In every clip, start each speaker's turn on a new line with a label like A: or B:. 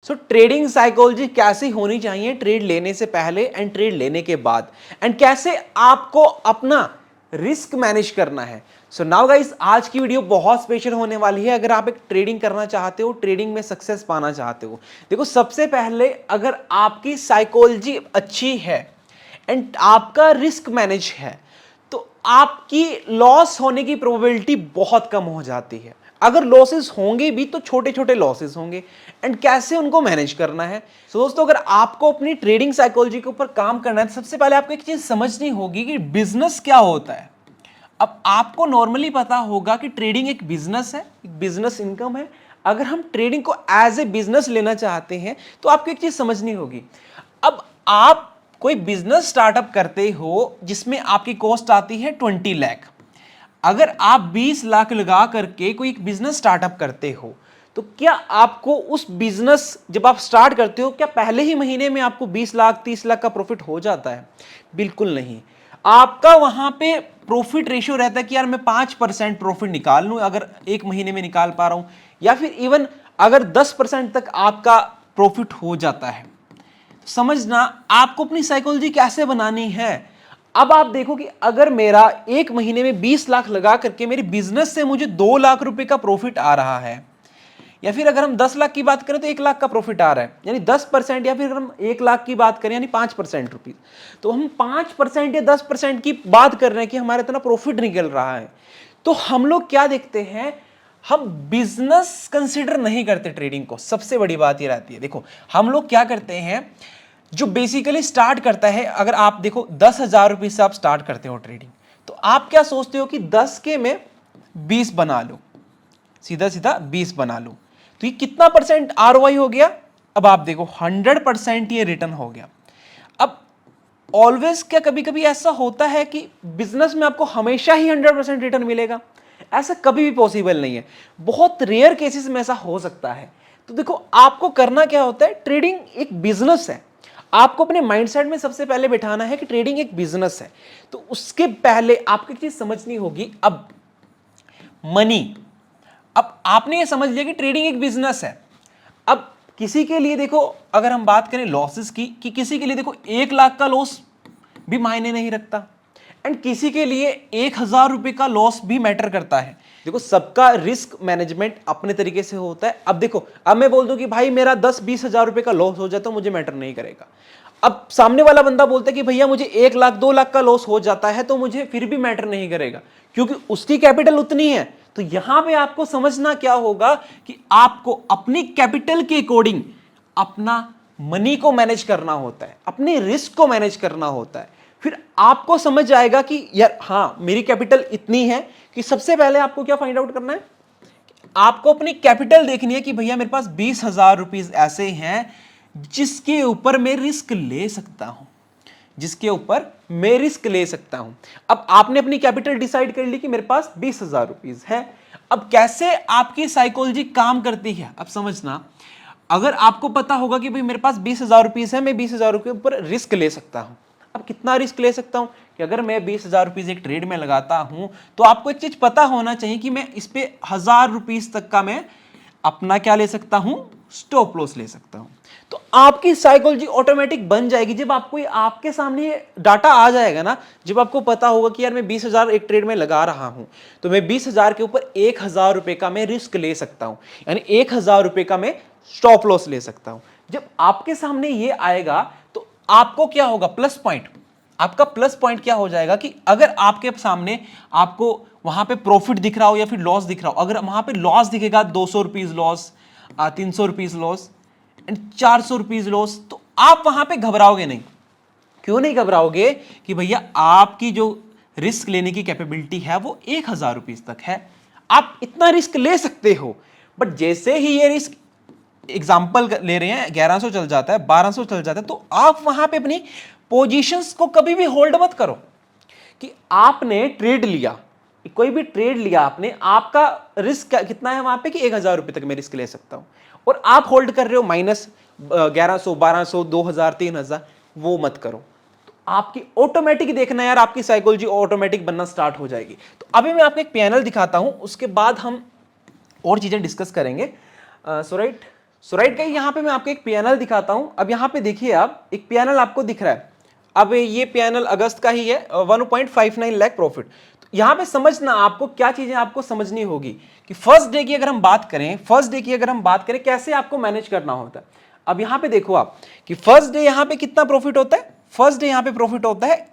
A: सो trading psychology कैसी होनी चाहिए ट्रेड लेने से पहले एंड ट्रेड लेने के बाद, एंड कैसे आपको अपना रिस्क मैनेज करना है। सो नाउ गाइस, आज की वीडियो बहुत स्पेशल होने वाली है। अगर आप एक ट्रेडिंग करना चाहते हो, ट्रेडिंग में सक्सेस पाना चाहते हो, देखो सबसे पहले अगर आपकी साइकोलॉजी अच्छी है एंड आपका रिस्क मैनेज है तो आपकी लॉस होने की प्रोबेबिलिटी बहुत कम हो जाती है। अगर लॉसेस होंगे भी तो छोटे छोटे लॉसेस होंगे, एंड कैसे उनको मैनेज करना है। सो दोस्तों, अगर आपको अपनी ट्रेडिंग साइकोलॉजी के ऊपर काम करना है तो सबसे पहले आपको एक चीज समझनी होगी कि बिजनेस क्या होता है। अब आपको नॉर्मली पता होगा कि ट्रेडिंग एक बिजनेस है, एक बिजनेस इनकम है। अगर हम ट्रेडिंग को एज ए बिजनेस लेना चाहते हैं तो आपको एक चीज समझनी होगी। अब आप कोई बिजनेस स्टार्टअप करते हो जिसमें आपकी कॉस्ट आती है 20 लाख। अगर आप 20 लाख लगा करके कोई एक बिजनेस स्टार्टअप करते हो तो क्या आपको उस बिजनेस जब आप स्टार्ट करते हो क्या पहले ही महीने में आपको 20 लाख 30 लाख का प्रॉफिट हो जाता है? बिल्कुल नहीं। आपका वहां पे प्रॉफिट रेशियो रहता है कि यार मैं 5% प्रॉफिट निकाल लूं अगर एक महीने में निकाल पा रहा हूं, या फिर इवन अगर 10% तक आपका प्रॉफिट हो जाता है। समझना आपको अपनी साइकोलॉजी कैसे बनानी है। अब आप देखो कि अगर मेरा एक महीने में 20 लाख लगा करके मेरे बिजनेस से मुझे 2 लाख रुपए का प्रॉफिट आ रहा है, या फिर अगर हम 10 लाख की बात करें तो 1 लाख का प्रॉफिट आ रहा है, यानी 10%, या फिर अगर हम 1 लाख की बात करें यानी 5% रुपीज, तो हम 5% या 10% की बात कर रहे हैं कि हमारा इतना प्रॉफिट निकल रहा है। तो हम लोग क्या देखते हैं, हम बिजनेस कंसिडर नहीं करते ट्रेडिंग को। सबसे बड़ी बात ये रहती है, देखो हम लोग क्या करते हैं, जो बेसिकली स्टार्ट करता है, अगर आप देखो 10,000 रुपये से आप स्टार्ट करते हो ट्रेडिंग, तो आप क्या सोचते हो कि 10 के में 20 बना लो, सीधा सीधा 20 बना लो, तो ये कितना परसेंट आरओआई हो गया? अब आप देखो 100% ये रिटर्न हो गया। अब ऑलवेज क्या कभी कभी ऐसा होता है कि बिजनेस में आपको हमेशा ही 100% रिटर्न मिलेगा? ऐसा कभी भी पॉसिबल नहीं है। बहुत रेयर केसेस में ऐसा हो सकता है। तो देखो आपको करना क्या होता है, ट्रेडिंग एक बिजनेस है। आपको अपने माइंडसेट में सबसे पहले बिठाना है कि ट्रेडिंग एक बिजनेस है। तो उसके पहले आपको एक चीज समझनी होगी, अब मनी। अब आपने ये समझ लिया कि ट्रेडिंग एक बिजनेस है। अब किसी के लिए देखो, अगर हम बात करें लॉसेस की, कि किसी के लिए देखो 1 लाख का लॉस भी मायने नहीं रखता, एंड किसी के लिए 1,000 रुपए का लॉस भी मैटर करता है। देखो सबका रिस्क मैनेजमेंट अपने तरीके से होता है। अब देखो, अब मैं बोल दूं कि भाई मेरा 10-20 हजार रुपए का लॉस हो जाता है, मुझे मैटर नहीं करेगा। अब सामने वाला बंदा बोलता है कि भैया मुझे 1 लाख 2 लाख का लॉस हो जाता है तो मुझे फिर भी मैटर नहीं करेगा, क्योंकि उसकी कैपिटल उतनी है। तो यहां पे आपको समझना क्या होगा कि आपको अपनी कैपिटल के अकॉर्डिंग अपना मनी को मैनेज करना होता है, अपने रिस्क को मैनेज करना होता है। फिर आपको समझ आएगा कि यार हाँ मेरी कैपिटल इतनी है कि सबसे पहले आपको क्या फाइंड आउट करना है, आपको अपनी कैपिटल देखनी है कि भैया मेरे पास 20,000 रुपीज ऐसे हैं जिसके ऊपर मैं रिस्क ले सकता हूं, जिसके ऊपर मैं रिस्क ले सकता हूं। अब आपने अपनी कैपिटल डिसाइड कर ली कि मेरे पास 20,000 रुपीज है। अब कैसे आपकी साइकोलॉजी काम करती है, अब समझना। अगर आपको पता होगा कि भाई मेरे पास 20,000 रुपीज है, मैं 20,000 रुपये ऊपर रिस्क ले सकता हूं। अब कितना रिस्क ले सकता हूं कि अगर मैं 20,000 रुपीज एक ट्रेड में लगाता हूं तो आपको एक चीज पता होना चाहिए कि मैं इस पे 1,000 रुपीज तक का मैं अपना क्या ले सकता हूं, स्टॉप लॉस ले सकता हूं। तो आपकी साइकोलॉजी ऑटोमेटिक बन जाएगी जब आपको आपके सामने डाटा आ जाएगा ना, जब आपको पता होगा कि यार मैं 20,000 एक ट्रेड में लगा रहा हूं तो मैं 20,000 के ऊपर 1,000 रुपए का मैं रिस्क ले सकता हूं, यानी 1,000 रुपए का मैं स्टॉप लॉस ले सकता हूं। जब आपके सामने ये आएगा तो आपको क्या होगा, प्लस पॉइंट। आपका प्लस पॉइंट क्या हो जाएगा कि अगर आपके सामने आपको वहां पे प्रॉफिट दिख रहा हो या फिर लॉस दिख रहा हो, अगर वहां पे लॉस दिखेगा 200 rupees loss, 300 rupees loss and 400 rupees loss, तो आप वहां पे घबराओगे नहीं। क्यों नहीं घबराओगे कि भैया आपकी जो रिस्क लेने की कैपेबिलिटी है वो 1,000 रुपीज तक है, आप इतना रिस्क ले सकते हो। बट जैसे ही ये रिस्क, एग्जाम्पल ले रहे हैं, 1100 चल जाता है, 1200 चल जाता है, तो आप वहां पे अपनी पोजीशंस को कभी भी होल्ड मत करो कि आपने ट्रेड लिया, कोई भी ट्रेड लिया आपने, आपका रिस्क कितना है वहां पे कि 1,000 रुपए तक मैं रिस्क ले सकता हूं, और आप होल्ड कर रहे हो माइनस 1100, 1200, 2,000, 3,000, वो मत करो। तो आपकी ऑटोमेटिक देखना यार, आपकी साइकोलॉजी ऑटोमेटिक बनना स्टार्ट हो जाएगी। तो अभी मैं आपको एक पैनल दिखाता हूं, उसके बाद हम और चीजें डिस्कस करेंगे। सो राइट, सो राइट गाइस, यहाँ पे मैं आपको एक पीएनएल दिखाता हूं। अब यहाँ पे देखिए, आप एक पीएनएल आपको दिख रहा है। अब ये पीएनएल अगस्त का ही है, 1.59 लाख प्रॉफिट। तो यहाँ पे समझना, आपको क्या चीजें आपको समझनी होगी कि फर्स्ट डे की अगर हम बात करें, कैसे आपको मैनेज करना होता है। अब यहाँ पे देखो आप कि फर्स्ट डे यहाँ पे कितना प्रॉफिट होता है। फर्स्ट डे यहाँ पे प्रॉफिट होता है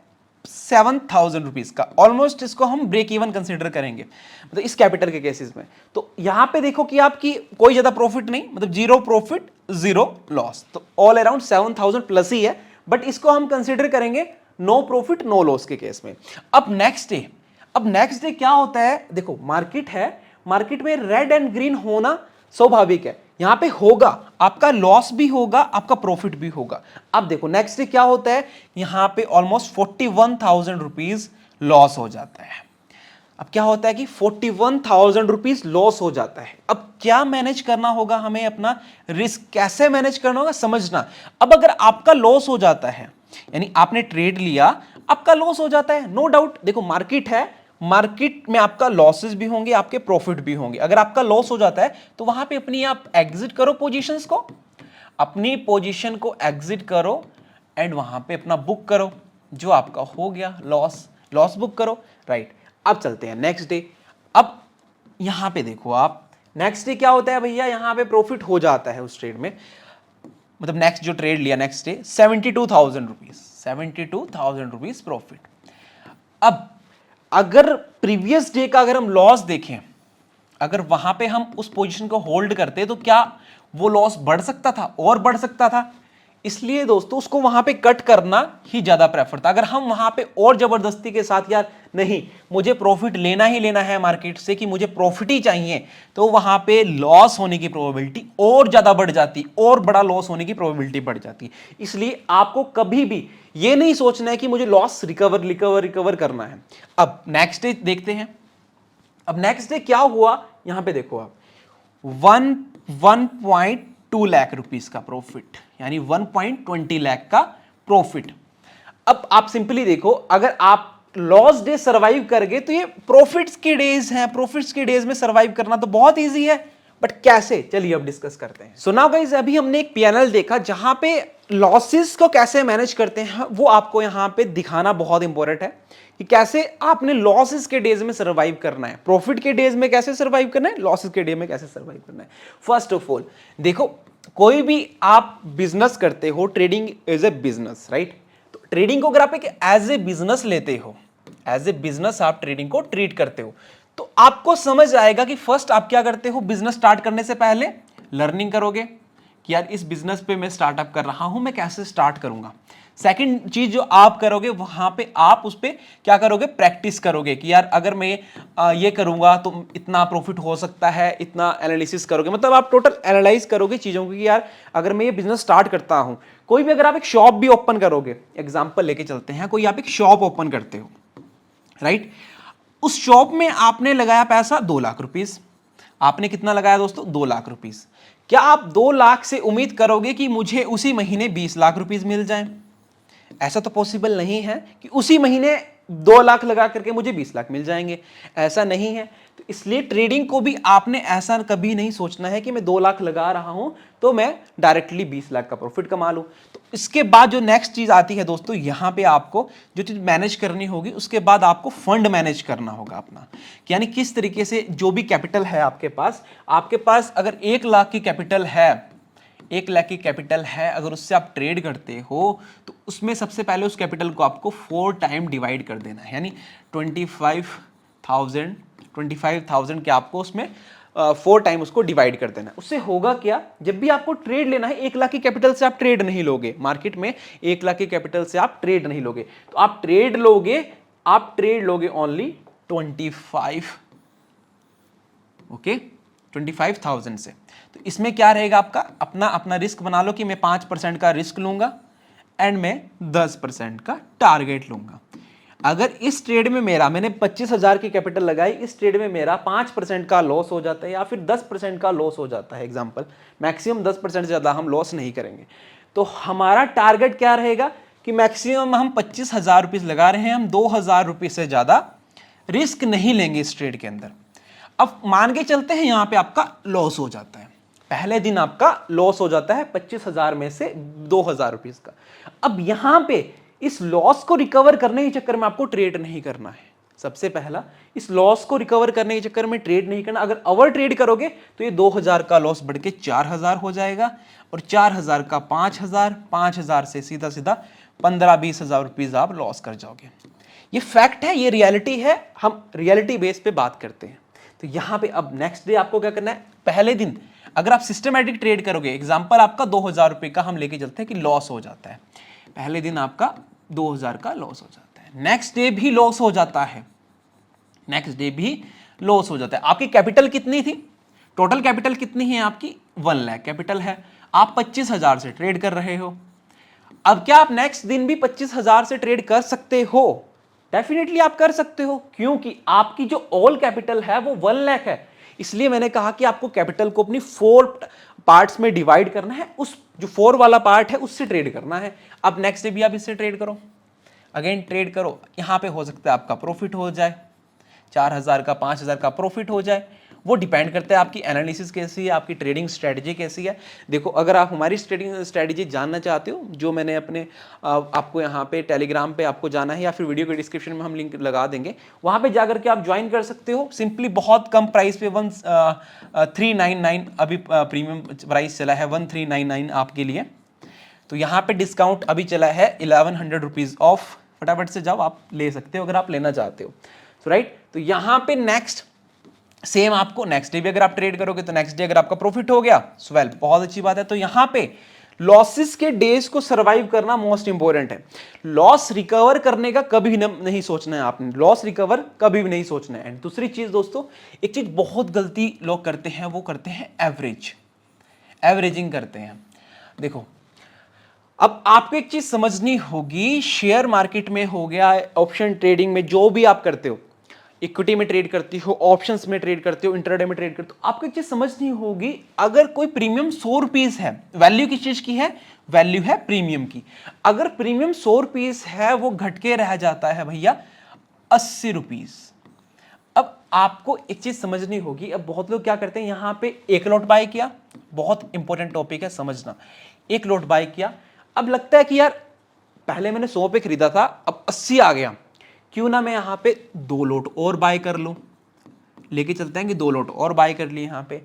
A: 7,000 रुपीज का। ऑलमोस्ट इसको हम ब्रेक इवन कंसिडर करेंगे, मतलब इस कैपिटल के केसेस में। तो यहां पे देखो कि आपकी कोई ज्यादा प्रॉफिट नहीं, मतलब जीरो प्रॉफिट जीरो लॉस, तो ऑल अराउंड 7,000 प्लस ही है। बट इसको हम कंसिडर करेंगे नो प्रॉफिट नो लॉस के केस में। अब नेक्स्ट डे क्या होता है, देखो मार्केट है, मार्केट में रेड एंड ग्रीन होना स्वाभाविक है। यहां पे होगा, आपका लॉस भी होगा, आपका प्रॉफिट भी होगा। अब देखो नेक्स्ट डे क्या होता है, यहां पे ऑलमोस्ट 41,000 रुपीज लॉस हो जाता है। अब क्या होता है कि 41,000 रुपीज लॉस हो जाता है। अब क्या मैनेज करना होगा हमें, अपना रिस्क कैसे मैनेज करना होगा, समझना। अब अगर आपका लॉस हो जाता है, यानी आपने ट्रेड लिया, आपका लॉस हो जाता है, नो डाउट। देखो मार्केट है, मार्केट में आपका लॉसेस भी होंगे, आपके प्रॉफिट भी होंगे। अगर आपका लॉस हो जाता है तो वहां पे अपनी आप एग्जिट करो पोजीशंस को, अपनी पोजीशन को एग्जिट करो एंड वहां पे अपना बुक करो। जो आपका हो गया लॉस बुक करो, राइट। अब चलते हैं नेक्स्ट डे। अब यहां पे देखो आप, नेक्स्ट डे क्या होता है भैया, यहां पे प्रॉफिट हो जाता है उस ट्रेड में, मतलब नेक्स्ट जो ट्रेड लिया नेक्स्ट डे 72,000 रुपीज प्रॉफिट। अब अगर प्रीवियस डे का अगर हम लॉस देखें, अगर वहां पे हम उस पोजीशन को होल्ड करते तो क्या वो लॉस बढ़ सकता था और बढ़ सकता था। इसलिए दोस्तों उसको वहां पे कट करना ही ज्यादा प्रेफर था। अगर हम वहां पे और जबरदस्ती के साथ, यार नहीं मुझे प्रॉफिट लेना ही लेना है मार्केट से, कि मुझे प्रॉफिट ही चाहिए, तो वहां पे लॉस होने की प्रोबेबिलिटी और ज्यादा बढ़ जाती, और बड़ा लॉस होने की प्रोबेबिलिटी बढ़ जाती। इसलिए आपको कभी भी ये नहीं सोचना है कि मुझे लॉस रिकवर करना है। अब नेक्स्ट डे देखते हैं। अब नेक्स्ट डे क्या हुआ, यहां पे देखो आप 1.2 लाख रुपीस का प्रॉफिट, यानी 1.20 लाख का प्रॉफिट। अब आप सिंपली देखो, अगर आप लॉस डे सर्वाइव कर गए तो ये प्रॉफिट्स के डेज हैं, प्रॉफिट्स के डेज में सर्वाइव करना तो बहुत इजी है, बट कैसे, चलिए अब डिस्कस करते हैं। सो नाउ गाइस, अभी हमने एक पीएनएल देखा जहां पे लॉसेस को कैसे मैनेज करते हैं, वो आपको यहां पे दिखाना बहुत इंपॉर्टेंट है कि कैसे आपने लॉसेस के डेज में सर्वाइव करना है, प्रॉफिट के डेज में कैसे सर्वाइव करना है, लॉसेस के डे में कैसे सर्वाइव करना है। फर्स्ट ऑफ ऑल देखो, कोई भी आप बिजनेस करते हो, trading is a business, right. तो ट्रेडिंग को अगर आप एक एज ए बिजनेस लेते हो, एज ए बिजनेस आप ट्रेडिंग को ट्रीट करते हो, तो आपको समझ आएगा कि फर्स्ट आप क्या करते हो, बिजनेस स्टार्ट करने से पहले लर्निंग करोगे कि यार इस बिजनेस पे मैं स्टार्टअप कर रहा हूं, मैं कैसे स्टार्ट करूंगा। सेकंड चीज जो आप करोगे, वहां पे आप उस पे क्या करोगे, प्रैक्टिस करोगे कि यार अगर मैं ये करूंगा तो इतना प्रॉफिट हो सकता है, इतना एनालिसिस करोगे, मतलब आप टोटल एनालाइज करोगे चीजों को कि यार अगर मैं ये बिजनेस स्टार्ट करता हूं, कोई भी अगर आप एक शॉप भी ओपन करोगे, एग्जाम्पल लेके चलते हैं, कोई आप एक शॉप ओपन करते हो, राइट। उस शॉप में आपने लगाया पैसा 2 लाख रुपीस, आपने कितना लगाया दोस्तों, 2 लाख रुपीस। क्या आप 2 लाख से उम्मीद करोगे कि मुझे उसी महीने 20 लाख रुपीस मिल जाएं? ऐसा तो पॉसिबल नहीं है कि उसी महीने 2 लाख लगा करके मुझे 20 लाख मिल जाएंगे, ऐसा नहीं है। तो इसलिए ट्रेडिंग को भी आपने ऐसा कभी नहीं सोचना है कि मैं 2 लाख लगा रहा हूं तो मैं डायरेक्टली 20 लाख का प्रॉफिट कमा लूं। तो इसके बाद जो नेक्स्ट चीज आती है दोस्तों, यहां पे आपको जो चीज मैनेज करनी होगी, उसके बाद आपको फंड मैनेज करना होगा अपना, यानी किस तरीके से जो भी कैपिटल है आपके पास अगर 1 लाख की कैपिटल है, 1 लाख की कैपिटल है, अगर उससे आप ट्रेड करते हो तो उसमें सबसे पहले उस कैपिटल को आपको 4 टाइम डिवाइड कर देना है, यानी 25,000 के आपको उसमें 4 टाइम उसको डिवाइड कर देना है। उससे होगा क्या, जब भी आपको ट्रेड लेना है, 1 लाख की कैपिटल से आप ट्रेड नहीं लोगे मार्केट में, 1 लाख की कैपिटल से आप ट्रेड नहीं लोगे, तो आप ट्रेड लोगे ओनली 25,000 से। तो इसमें क्या रहेगा, आपका अपना रिस्क बना लो कि मैं 5% का रिस्क लूंगा एंड मैं 10% का टारगेट लूंगा। अगर इस ट्रेड में मैंने 25,000 की कैपिटल लगाई, इस ट्रेड में मेरा 5% का लॉस हो जाता है या फिर 10% का लॉस हो जाता है, एग्जांपल मैक्सिमम 10% से ज्यादा हम लॉस नहीं करेंगे, तो हमारा टारगेट क्या रहेगा कि मैक्सिमम हम 25,000 रुपीज लगा रहे हैं, हम 2,000 रुपये से ज्यादा रिस्क नहीं लेंगे इस ट्रेड के अंदर। अब मान के चलते हैं यहां पे आपका लॉस हो जाता है, पहले दिन आपका लॉस हो जाता है 25,000 में से 2,000 रुपीज का। अब यहां पे इस लॉस को रिकवर करने के चक्कर में आपको ट्रेड नहीं करना है। सबसे पहला, इस लॉस को रिकवर करने के चक्कर में ट्रेड नहीं करना। अगर ओवर ट्रेड करोगे तो ये 2,000 का लॉस बढ़ के 4,000 हो जाएगा, और 4,000 का 5,000, 5,000 से सीधा सीधा 15-20,000 रुपीज आप लॉस कर जाओगे। ये फैक्ट है, ये रियलिटी है, हम रियलिटी बेस पे बात करते हैं। तो यहां पे अब नेक्स्ट डे आपको क्या करना है, पहले दिन अगर आप सिस्टमैटिक ट्रेड करोगे, एग्जांपल आपका 2,000 रुपए का हम लेके चलते हैं कि लॉस हो जाता है, पहले दिन आपका 2,000 का लॉस हो जाता है, नेक्स्ट डे भी लॉस हो जाता है, नेक्स्ट डे भी लॉस हो जाता है। आपकी कैपिटल कितनी थी, टोटल कैपिटल कितनी है आपकी, 1 लाख कैपिटल है, आप 25,000 से ट्रेड कर रहे हो। अब क्या आप नेक्स्ट दिन भी 25,000 से ट्रेड कर सकते हो? डेफिनेटली आप कर सकते हो, क्योंकि आपकी जो ऑल कैपिटल है वो 1 लाख है। इसलिए मैंने कहा कि आपको कैपिटल को अपनी 4 पार्ट्स में डिवाइड करना है, उस जो 4 वाला पार्ट है उससे ट्रेड करना है। अब नेक्स्ट डे भी आप इससे ट्रेड करो, अगेन ट्रेड करो, यहां पे हो सकता है आपका प्रॉफिट हो जाए, 4,000 का 5,000 का प्रॉफिट हो जाए। वो डिपेंड करता है आपकी एनालिसिस कैसी है, आपकी ट्रेडिंग स्ट्रेटजी कैसी है। देखो, अगर आप हमारी ट्रेडिंग स्ट्रेटजी जानना चाहते हो, जो मैंने अपने आपको यहाँ पे टेलीग्राम पे आपको जाना है, या फिर वीडियो के डिस्क्रिप्शन में हम लिंक लगा देंगे, वहाँ पे जाकर के आप ज्वाइन कर सकते हो। सिंपली बहुत कम प्राइस पे 1399 अभी प्रीमियम प्राइस चला है, 1399 आपके लिए। तो यहाँ पे डिस्काउंट अभी चला है 1100 रुपीज़ ऑफ, फटाफट से जाओ आप ले सकते हो अगर आप लेना चाहते हो। राइट, तो यहाँ पे नेक्स्ट सेम आपको नेक्स्ट डे भी अगर आप ट्रेड करोगे तो नेक्स्ट डे अगर आपका प्रॉफिट हो गया, स्वेल, बहुत अच्छी बात है। तो यहां पे लॉसेस के डेज को सरवाइव करना मोस्ट इंपॉर्टेंट है। लॉस रिकवर करने का कभी नहीं सोचना है आपने, लॉस रिकवर कभी भी नहीं सोचना है। एंड दूसरी चीज दोस्तों, एक चीज बहुत गलती लोग करते हैं, वो करते हैं एवरेजिंग करते हैं। देखो, अब आपको एक चीज समझनी होगी, शेयर मार्केट में हो गया, ऑप्शन ट्रेडिंग में जो भी आप करते हो, इक्विटी में ट्रेड करती हो, ऑप्शंस में ट्रेड करते हो, इंट्राडे में ट्रेड करते हो, आपको एक चीज समझनी होगी, अगर कोई प्रीमियम 100 रुपीज है, वैल्यू किस चीज की है, वैल्यू है प्रीमियम की। अगर प्रीमियम 100 रुपीज है, वो घट के रह जाता है भैया 80 रुपीज। अब आपको एक चीज समझनी होगी, अब बहुत लोग क्या करते हैं, यहां पे एक लॉट बाय किया, बहुत इंपॉर्टेंट टॉपिक है समझना, एक लॉट बाय किया, अब लगता है कि यार पहले मैंने 100 पे खरीदा था, अब 80 आ गया, क्यों ना मैं यहां पे 2 लॉट और बाय कर लूं, लेके चलते हैं कि 2 लॉट और बाय कर लिए यहां पे।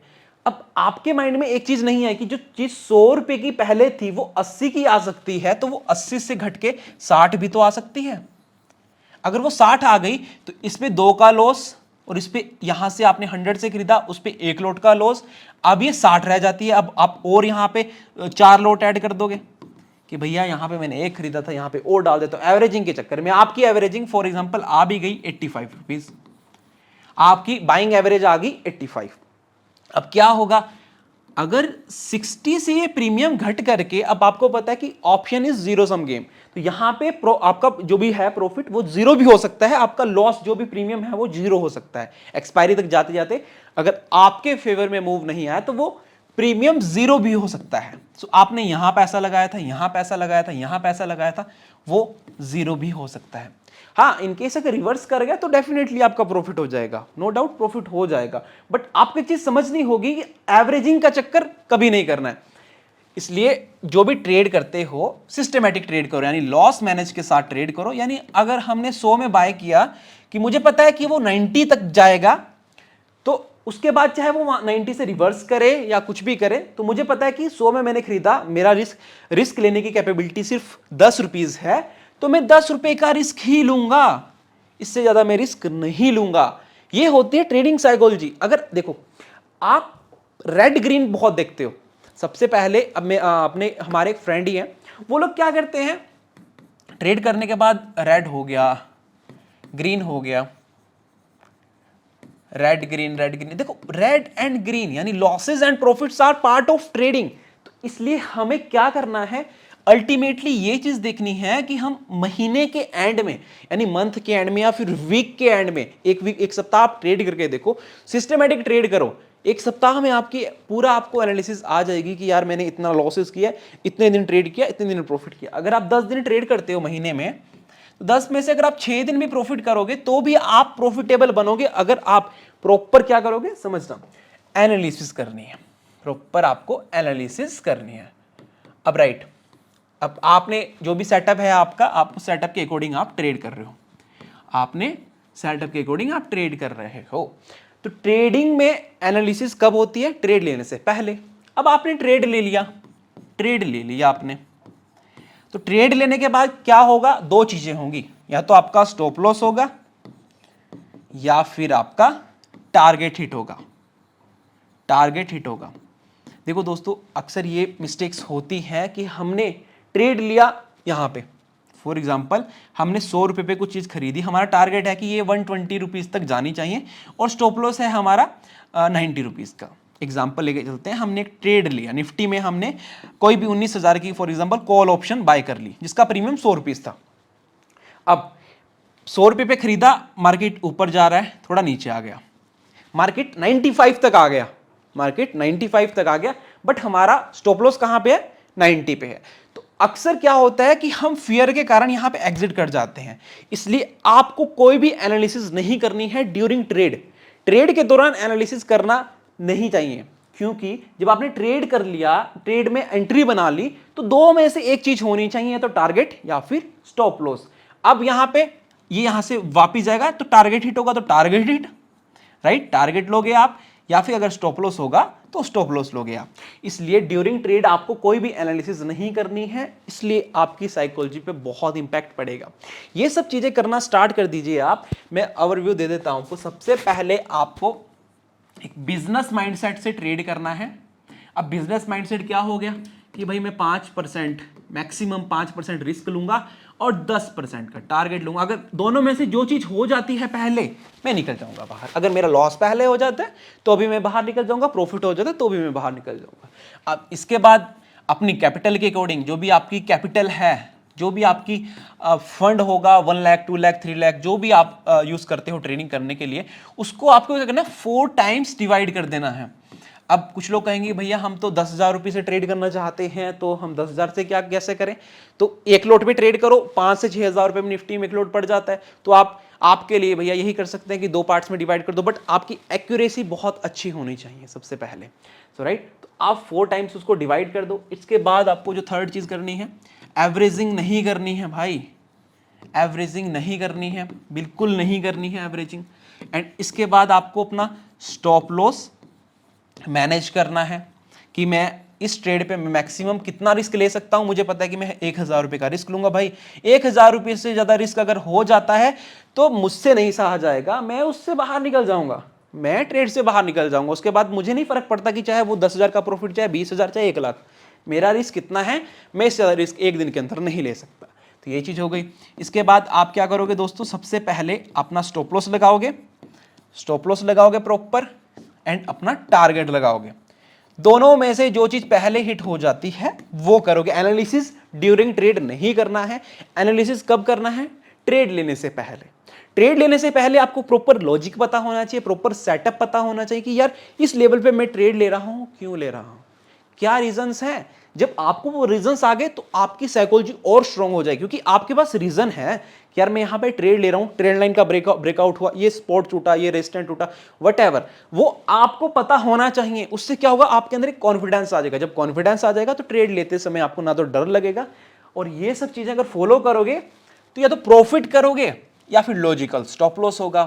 A: अब आपके माइंड में एक चीज नहीं है कि जो चीज 100 रुपए की पहले थी वो 80 की आ सकती है, तो वो 80 से घट के 60 भी तो आ सकती है। अगर वो 60 आ गई तो इसमें 2 का लॉस, और इस पे यहां से आपने 100 से खरीदा, उस पे 1 लॉट का लॉस, अब ये 60 रह जाती है। अब आप और यहां पे 4 लॉट ऐड कर दोगे कि भैया यहां पे मैंने 1 खरीदा था, यहां पे और डाल देता हूं। एवरेजिंग के चक्कर में आपकी एवरेजिंग फॉर एग्जांपल आ भी गई 85 रुपीज, आपकी बाइंग एवरेज आ गई 85। अब क्या होगा, अगर 60 से ये प्रीमियम घट करके, अब आपको पता है कि option is zero sum game, तो यहां पे आपका जो भी है प्रॉफिट वो जीरो भी हो सकता है, आपका लॉस जो भी प्रीमियम है वो जीरो हो सकता है। एक्सपायरी तक जाते जाते अगर आपके फेवर में मूव नहीं आया तो वो प्रीमियम जीरो भी हो सकता है। सो आपने यहां पैसा लगाया था, यहां पैसा लगाया था, यहां पैसा लगाया था, वो जीरो भी हो सकता है। हाँ, इनकेस अगर रिवर्स कर गया तो डेफिनेटली आपका प्रॉफिट हो जाएगा, नो डाउट प्रॉफिट हो जाएगा, बट आपको एक चीज समझनी होगी कि एवरेजिंग का चक्कर कभी नहीं करना है। इसलिए जो भी ट्रेड करते हो सिस्टमैटिक ट्रेड करो, यानी लॉस मैनेज के साथ ट्रेड करो। यानी अगर हमने 100 में बाय किया कि मुझे पता है कि वो 90 तक जाएगा, तो उसके बाद चाहे वो 90 से रिवर्स करे या कुछ भी करे, तो मुझे पता है कि 100 में मैंने खरीदा, मेरा रिस्क लेने की कैपेबिलिटी सिर्फ 10 रुपीज है, तो मैं 10 रुपए का रिस्क ही लूंगा, इससे ज्यादा मैं रिस्क नहीं लूंगा। ये होती है ट्रेडिंग साइकोलॉजी। अगर देखो, आप रेड ग्रीन बहुत देखते हो। सबसे पहले अब मैं अपने हमारे एक फ्रेंड ही हैं, वो लोग क्या करते हैं, ट्रेड करने के बाद रेड हो गया, ग्रीन हो गया, रेड ग्रीन, देखो रेड एंड ग्रीन यानी losses and profits are part of trading. तो इसलिए हमें क्या करना है, अल्टीमेटली ये चीज देखनी है कि हम महीने के एंड में, यानी मंथ के एंड में या फिर वीक के एंड में, एक सप्ताह आप ट्रेड करके देखो, सिस्टमैटिक ट्रेड करो, एक सप्ताह में आपकी पूरा आपको एनालिसिस आ जाएगी कि यार मैंने इतना लॉसेस किया, इतने दिन ट्रेड किया, इतने दिन प्रॉफिट किया। अगर आप 10 दिन ट्रेड करते हो महीने में, 10 में से अगर आप 6 दिन भी प्रॉफिट करोगे तो भी आप प्रॉफिटेबल बनोगे, अगर आप प्रॉपर क्या करोगे, समझना, एनालिसिस करनी है, प्रॉपर आपको एनालिसिस करनी है। अब राइट, अब आपने जो भी सेटअप है आपका, आप उस सेटअप के अकॉर्डिंग आप ट्रेड कर रहे हो, आपने सेटअप के अकॉर्डिंग आप ट्रेड कर रहे हो। तो ट्रेडिंग में एनालिसिस कब होती है? ट्रेड लेने से पहले। अब आपने ट्रेड ले लिया, ट्रेड ले लिया आपने, तो ट्रेड लेने के बाद क्या होगा? दो चीजें होंगी, या तो आपका स्टॉप लॉस होगा या फिर आपका टारगेट हिट होगा। टारगेट हिट होगा। देखो दोस्तों, अक्सर ये मिस्टेक्स होती हैं कि हमने ट्रेड लिया यहां पे, फॉर एग्जाम्पल हमने 100 रुपये पे कुछ चीज़ खरीदी, हमारा टारगेट है कि ये 120 रुपीज़ तक जानी चाहिए और स्टॉप लॉस है हमारा 90 रुपीज़ का। एग्जाम्पल लेके चलते हैं, हमने एक ट्रेड लिया निफ्टी में, हमने कोई भी 19,000 की for example call option buy कर ली जिसका प्रीमियम 100 रुपीज़ था। अब 100 रुपये पे खरीदा, मार्केट ऊपर जा रहा है, थोड़ा नीचे आ गया, मार्केट 95 तक आ गया, मार्केट 95 तक आ गया, बट हमारा स्टॉप लॉस कहाँ पे है? 90 पे है। तो अक्सर क्या होता है कि हम फियर के कारण यहां पे एग्जिट कर जाते हैं। इसलिए आपको कोई भी एनालिसिस नहीं करनी है ड्यूरिंग ट्रेड। ट्रेड के दौरान एनालिसिस करना नहीं चाहिए, क्योंकि जब आपने ट्रेड कर लिया, ट्रेड में एंट्री बना ली, तो दो में से एक चीज होनी चाहिए, तो टारगेट या फिर स्टॉप लॉस। अब यहां पे ये यहां से वापिस जाएगा तो टारगेट हिट होगा, तो टारगेट हिट, राइट, टारगेट लोगे आप, या फिर अगर स्टॉप लॉस होगा तो स्टॉप लॉस लोगे आप। इसलिए ड्यूरिंग ट्रेड आपको कोई भी एनालिसिस नहीं करनी है, इसलिए आपकी साइकोलॉजी पे बहुत इंपैक्ट पड़ेगा। ये सब चीजें करना स्टार्ट कर दीजिए आप। मैं ओवरव्यू दे देता हूं। तो सबसे पहले आपको एक बिजनेस माइंडसेट से ट्रेड करना है। अब बिजनेस माइंडसेट क्या हो गया कि भाई मैं 5%, मैक्सिमम 5% रिस्क लूंगा और 10% का टारगेट लूंगा। अगर दोनों में से जो चीज हो जाती है पहले, मैं निकल जाऊंगा बाहर। अगर मेरा लॉस पहले हो जाता है तो भी मैं बाहर निकल जाऊंगा, प्रॉफिट हो जाता है तो भी मैं बाहर निकल जाऊंगा। अब इसके बाद अपनी कैपिटल के अकॉर्डिंग, जो भी आपकी कैपिटल है, जो भी आपकी फंड होगा, 1 लाख 2 लाख 3 लाख, जो भी आप यूज करते हो ट्रेडिंग करने के लिए, उसको आपको क्या करना है? 4 टाइम्स डिवाइड कर देना है। अब कुछ लोग कहेंगे भैया हम तो 10,000 रुपये से ट्रेड करना चाहते हैं, तो हम 10,000 से क्या कैसे करें? तो एक लोट पे ट्रेड करो, 5 से 6,000 रुपये में निफ्टी में एक लोट पड़ जाता है। तो आपके लिए भैया यही कर सकते हैं कि 2 पार्ट्स में डिवाइड कर दो, बट आपकी एक्यूरेसी बहुत अच्छी होनी चाहिए सबसे पहले। सो राइट, तो आप 4 टाइम्स उसको डिवाइड कर दो। इसके बाद आपको जो थर्ड चीज करनी है, एवरेजिंग नहीं करनी है भाई, एवरेजिंग नहीं करनी है, बिल्कुल नहीं करनी है एवरेजिंग। एंड इसके बाद आपको अपना स्टॉप लॉस मैनेज करना है कि मैं इस ट्रेड पे मैक्सिमम कितना रिस्क ले सकता हूं। मुझे पता है कि मैं 1,000 रुपये का रिस्क लूंगा भाई। 1,000 रुपये से ज्यादा रिस्क अगर हो जाता है तो मुझसे नहीं सहा जाएगा, मैं उससे बाहर निकल जाऊंगा, मैं ट्रेड से बाहर निकल जाऊंगा। उसके बाद मुझे नहीं फर्क पड़ता कि चाहे वो 10,000 का प्रॉफिट, चाहे 20,000, चाहे 1,00,000, मेरा रिस्क कितना है, मैं इससे ज्यादा रिस्क एक दिन के अंदर नहीं ले सकता। तो ये चीज हो गई। इसके बाद आप क्या करोगे दोस्तों? सबसे पहले अपना स्टॉप लॉस लगाओगे, स्टॉप लॉस लगाओगे प्रॉपर, एंड अपना टारगेट लगाओगे। दोनों में से जो चीज पहले हिट हो जाती है वो करोगे। एनालिसिस ड्यूरिंग ट्रेड नहीं करना है। एनालिसिस कब करना है? ट्रेड लेने से पहले। ट्रेड लेने से पहले आपको प्रॉपर लॉजिक पता होना चाहिए, प्रॉपर सेटअप पता होना चाहिए कि यार इस लेवल पे मैं ट्रेड ले रहा हूं, क्यों ले रहा हूं, क्या रीजंस हैं। जब आपको वो रीजंस आ गए तो आपकी साइकोलॉजी और स्ट्रांग हो जाएगी, क्योंकि आपके पास रीजन है कि यार मैं यहां पे ट्रेड ले रहा हूं, ट्रेड लाइन का ब्रेकआउट हुआ, ये सपोर्ट टूटा, ये रेजिस्टेंस टूटा, व्हाटएवर, वो आपको पता होना चाहिए। उससे क्या होगा? आपके अंदर एक कॉन्फिडेंस आ जाएगा। जब कॉन्फिडेंस आ जाएगा तो ट्रेड लेते समय आपको ना तो डर लगेगा, और ये सब चीजें अगर फॉलो करोगे तो या तो प्रॉफिट करोगे या फिर लॉजिकल स्टॉप लॉस होगा,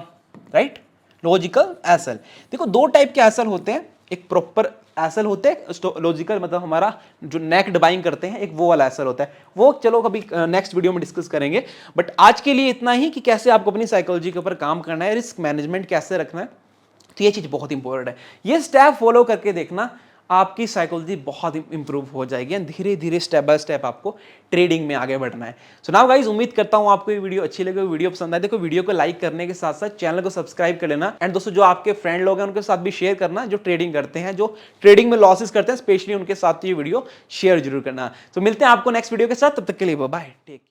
A: राइट। लॉजिकल एसएल, देखो 2 टाइप के एसएल होते हैं। एक प्रॉपर एसएल होते हैं, लॉजिकल मतलब हमारा जो नेक्ड बाइंग करते हैं, एक वो वाला एसएल होता है। वो चलो कभी नेक्स्ट वीडियो में डिस्कस करेंगे। बट आज के लिए इतना ही कि कैसे आपको अपनी साइकोलॉजी के ऊपर काम करना है, रिस्क मैनेजमेंट कैसे रखना है, तो ये चीज बहुत इंपॉर्टेंट है। ये स्टेप फॉलो करके देखना, आपकी साइकोलॉजी बहुत इंप्रूव हो जाएगी। धीरे धीरे स्टेप बाय स्टेप आपको ट्रेडिंग में आगे बढ़ना है। सो नाउ गाइस, उम्मीद करता हूं आपको ये वीडियो अच्छी लगे, वीडियो पसंद आए। देखो वीडियो को लाइक करने के साथ साथ चैनल को सब्सक्राइब कर लेना। एंड दोस्तों, जो आपके फ्रेंड लोग हैं उनके साथ भी शेयर करना, जो ट्रेडिंग करते हैं, जो ट्रेडिंग में लॉसेस करते हैं, स्पेशली उनके साथ ये वीडियो शेयर जरूर करना। तो मिलते हैं आपको नेक्स्ट वीडियो के साथ, तब तक के लिए बाय, टेक केयर।